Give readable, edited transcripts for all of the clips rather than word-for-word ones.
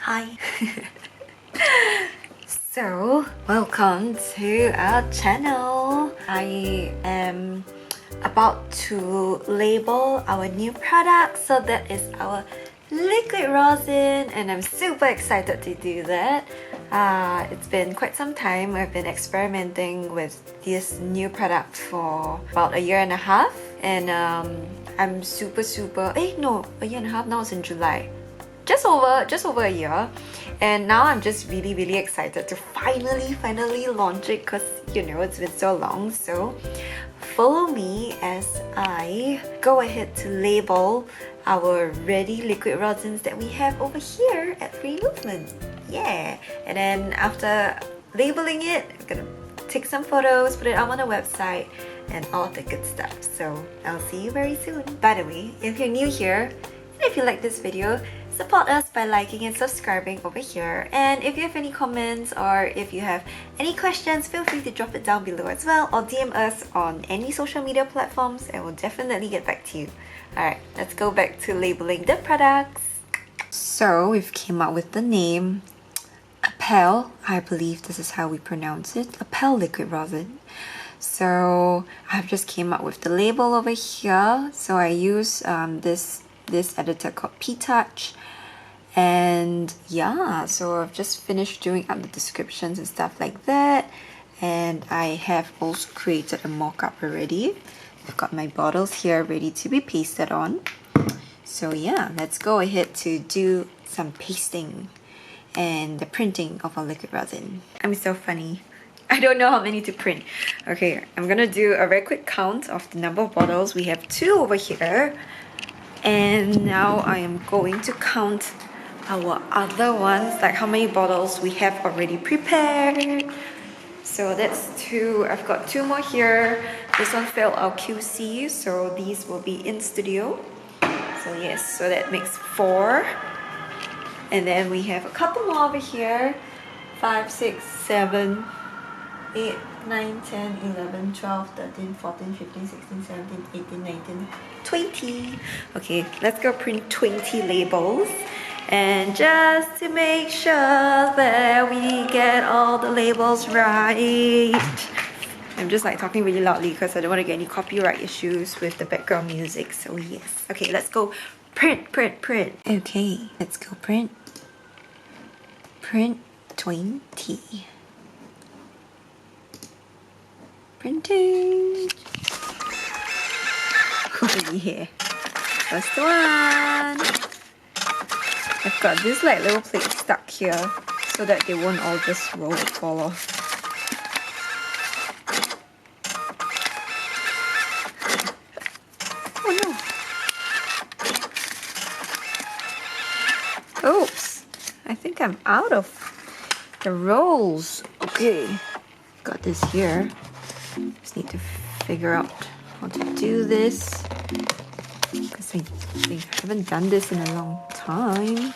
Hi. So, welcome to our channel. I am about to label our new product. So that is our liquid rosin, and I'm super excited to do that. It's been quite some time. I've been experimenting with this new product for about a year and a half, and I'm a year and a half now. It's in July. Just over a year, and now I'm just really excited to finally launch it, because you know it's been so long. So follow me as I go ahead to label our ready liquid resins that we have over here at Free Movement. Yeah, and then after labeling it, I'm gonna take some photos, put it up on the website, and all the good stuff. So I'll see you very soon. By the way, if you're new here and if you like this video, support us by liking and subscribing over here. And if you have any comments or if you have any questions, feel free to drop it down below as well, or DM us on any social media platforms and we'll definitely get back to you. Alright, let's go back to labeling the products. So we've came up with the name Appèl, I believe this is how we pronounce it, Appèl liquid rosin. So I've just came up with the label over here. So I use this editor called P-Touch, and yeah, so I've just finished doing up the descriptions and stuff like that, and I have also created a mock-up already. I've got my bottles here ready to be pasted on. So yeah, let's go ahead to do some pasting and the printing of our liquid resin. I'm so funny. I don't know how many to print. Okay, I'm gonna do a very quick count of the number of bottles. We have 2 over here. And now I am going to count our other ones, like how many bottles we have already prepared. So that's 2. I've got 2 more here. This one failed our QC, so these will be in studio. So yes, so that makes 4. And then we have a couple more over here. 5, 6, 7, 8, 9, 10, 11, 12, 13, 14, 15, 16, 17, 18, 19, 20. Okay, let's go print 20 labels. And just to make sure that we get all the labels right. I'm just like talking really loudly because I don't want to get any copyright issues with the background music. So yes. Okay, let's go print. Okay, let's go print. Print 20. Printing. Oh yeah. First one. I've got this like little plate stuck here so that they won't all just fall off. Oh no. Oops. I think I'm out of the rolls. Okay. Got this here. Just need to figure out how to do this, because I haven't done this in a long time.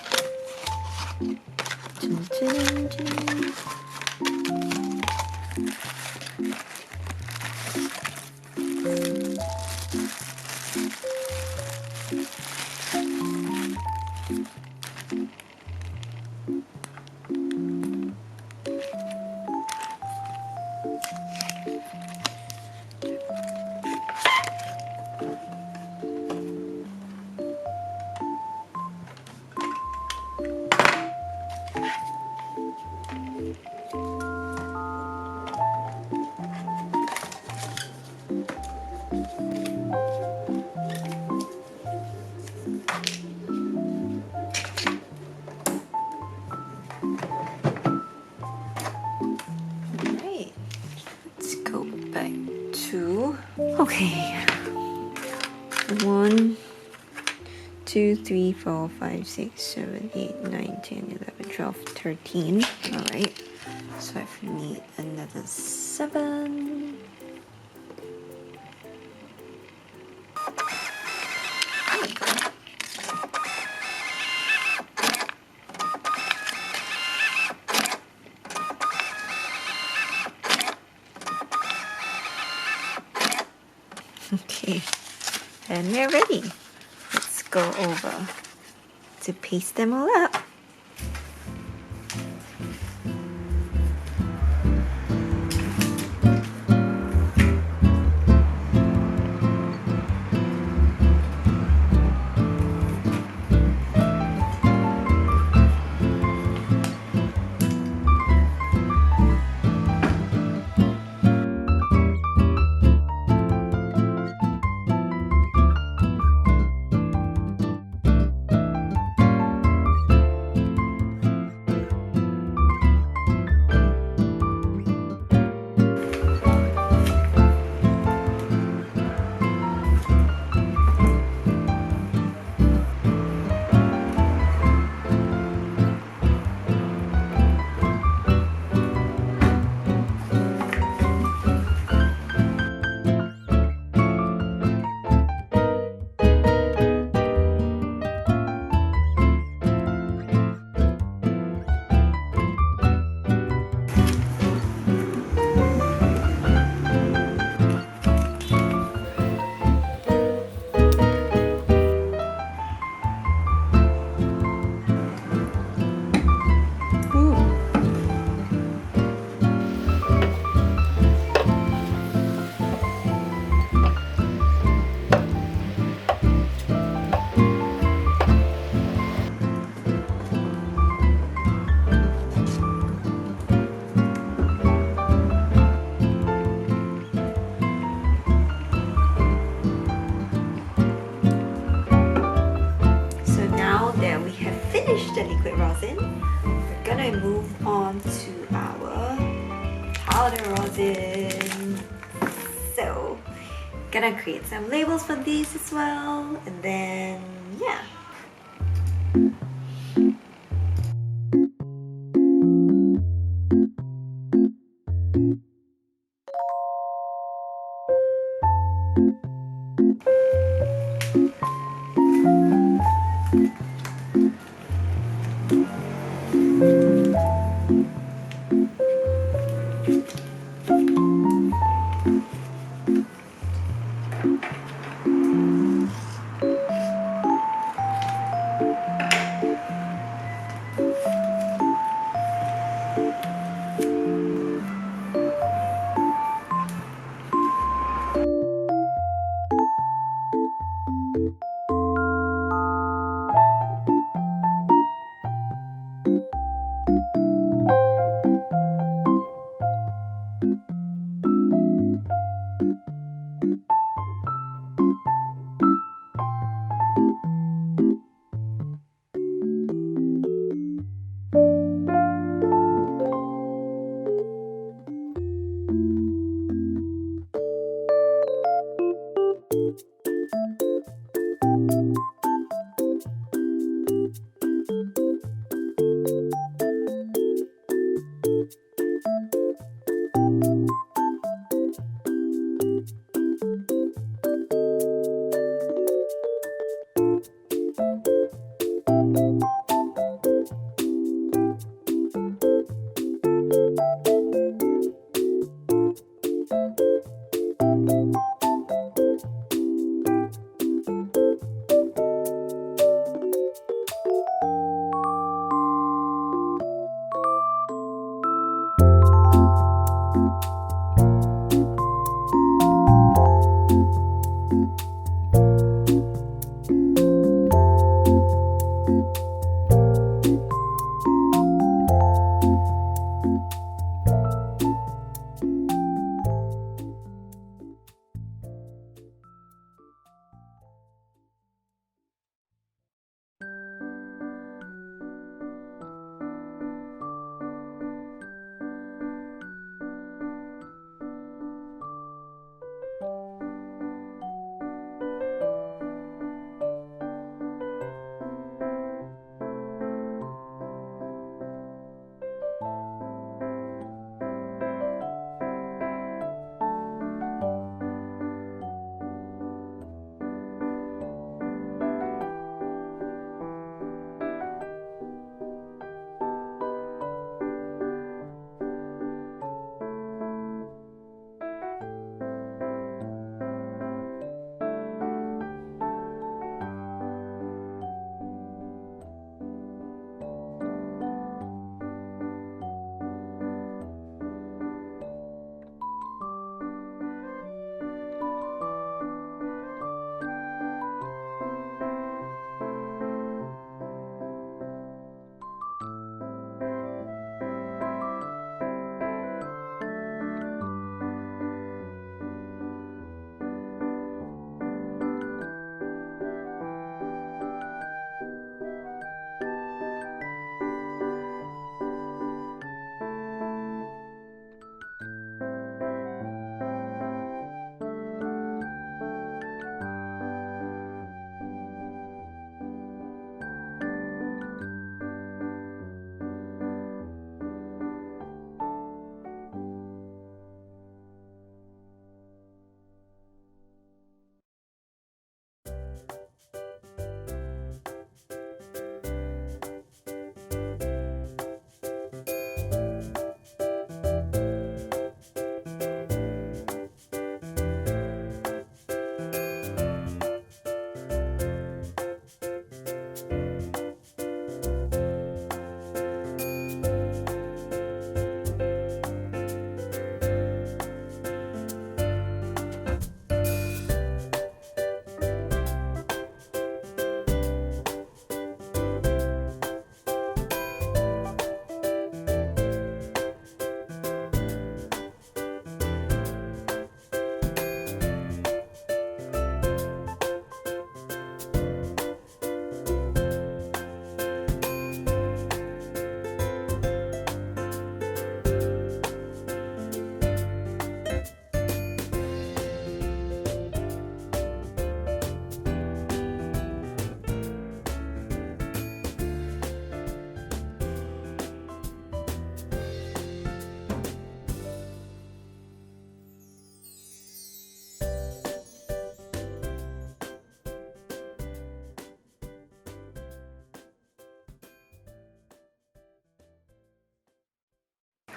Okay. 1, 2, 3, 4, 5, 6, 7, 8, 9, 10, 11, 12, 13. Alright. So I need another 7. Okay, and we're ready. Let's go over to paste them all up. we're gonna move on to our powder rosin. So, gonna create some labels for these as well, and then yeah.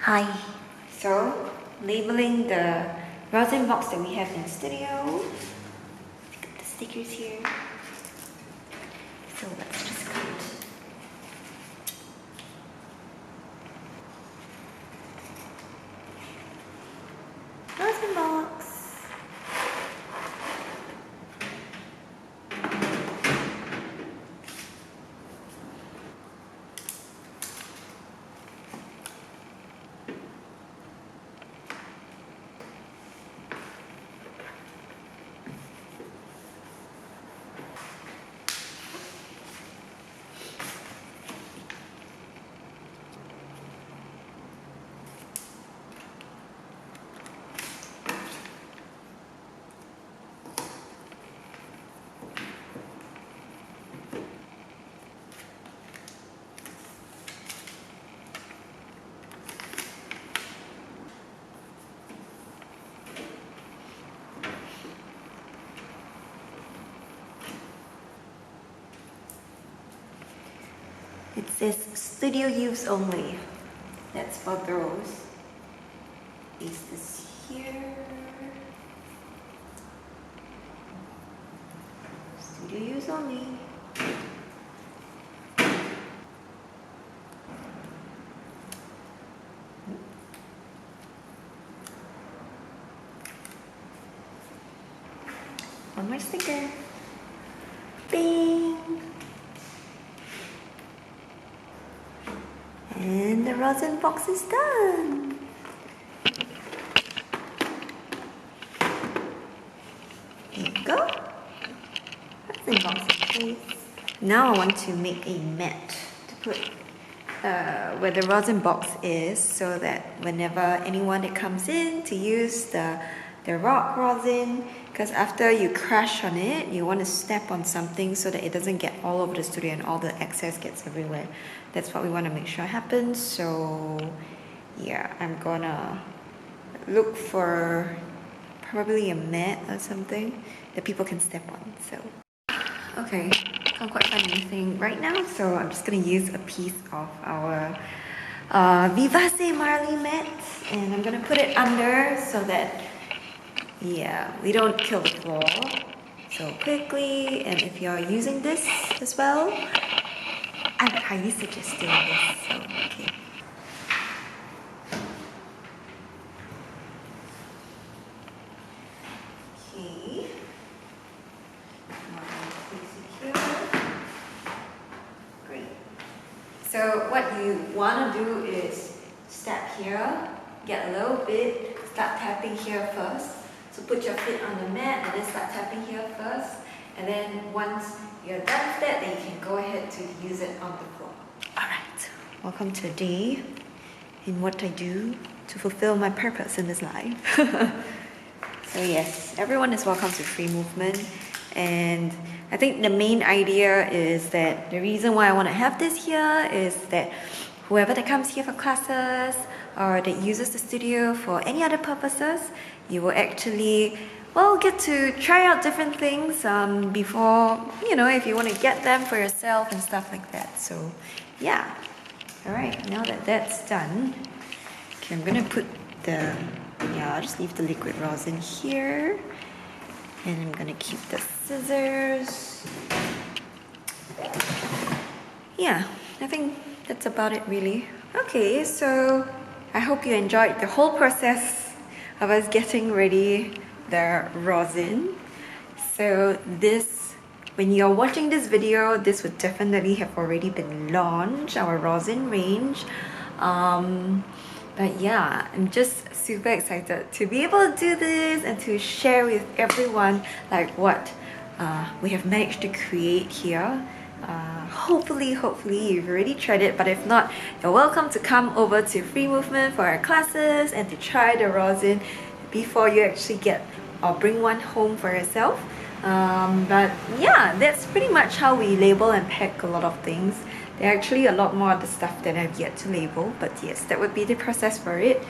Hi. So, labeling the rosin box that we have in the studio. Look at the stickers here. So let's just cut. Rosin box. It says studio use only. That's for those. Is this here? Studio use only. One more sticker. Bing! And the rosin box is done. There you go. Rosin box in place. Now I want to make a mat to put where the rosin box is, so that whenever anyone that comes in to use the rock rosin, because after you crash on it, you want to step on something so that it doesn't get all over the studio and all the excess gets everywhere. That's what we want to make sure happens. So yeah, I'm gonna look for probably a mat or something that people can step on. So okay, can't quite find anything right now, so I'm just gonna use a piece of our Vivace Marley mat, and I'm gonna put it under so that, yeah, we don't kill the floor so quickly. And if you're using this as well, I would highly suggest doing this. So, okay. Okay. Great. So what you want to do is step here, get a little bit, start tapping here first. So put your feet on the mat and then start tapping here first. And then once you're done with that, then you can go ahead to use it on the floor. Alright, welcome to a day in what I do to fulfill my purpose in this life. So yes, everyone is welcome to free movement. And I think the main idea is that the reason why I want to have this here is that whoever that comes here for classes or that uses the studio for any other purposes, you will actually, well, get to try out different things before, you know, if you want to get them for yourself and stuff like that. So yeah. Alright, now that that's done, okay, I'm gonna put the, yeah, I'll just leave the liquid rosin here. And I'm gonna keep the scissors. Yeah, I think that's about it really. Okay, so I hope you enjoyed the whole process of us getting ready the rosin. So this, when you're watching this video, this would definitely have already been launched, our rosin range. But yeah, I'm just super excited to be able to do this and to share with everyone like what we have managed to create here. Hopefully you've already tried it, but if not, you're welcome to come over to Free Movement for our classes and to try the rosin before you actually get or bring one home for yourself. But yeah, that's pretty much how we label and pack a lot of things. There are actually a lot more other stuff that I've yet to label, but yes, that would be the process for it.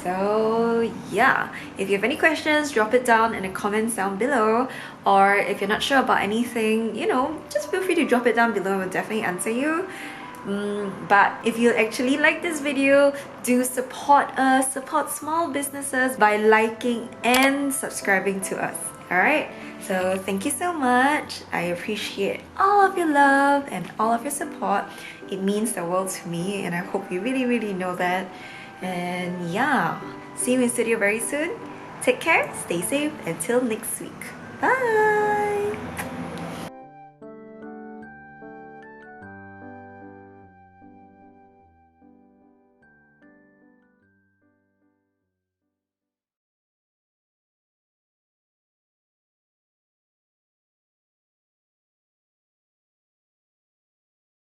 So yeah, if you have any questions, drop it down in the comments down below, or if you're not sure about anything, you know, just feel free to drop it down below. We'll definitely answer you. But if you actually like this video, do support us, support small businesses by liking and subscribing to us. Alright? So thank you so much. I appreciate all of your love and all of your support. It means the world to me, and I hope you really know that. And yeah, see you in studio very soon. Take care, stay safe, until next week. Bye!